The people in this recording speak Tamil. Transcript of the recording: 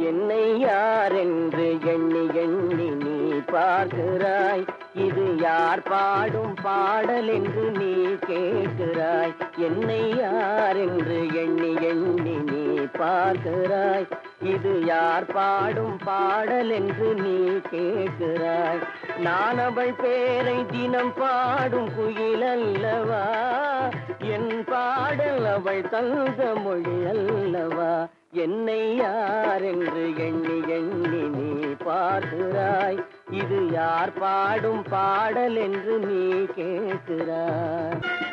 என்னை யார் என்று எண்ணி எண்ணி நீ பார்க்கிறாய். இது யார் பாடும் பாடல் என்று நீ கேட்கிறாய். என்னை யார் என்று எண்ணி எண்ணி நீ பார்க்கிறாய். இது யார் பாடும் பாடல் என்று நீ கேட்கிறாய். நான் அவள் பேரை தினம் பாடும் குயில் அல்லவா? என் பாடல் அவள் தந்த மொழி அல்லவா? என்னை யார் என்று எண்ணி எண்ணி நீ பார்க்கிறாய். இது யார் பாடும் பாடல் என்று நீ கேட்கிறாய்.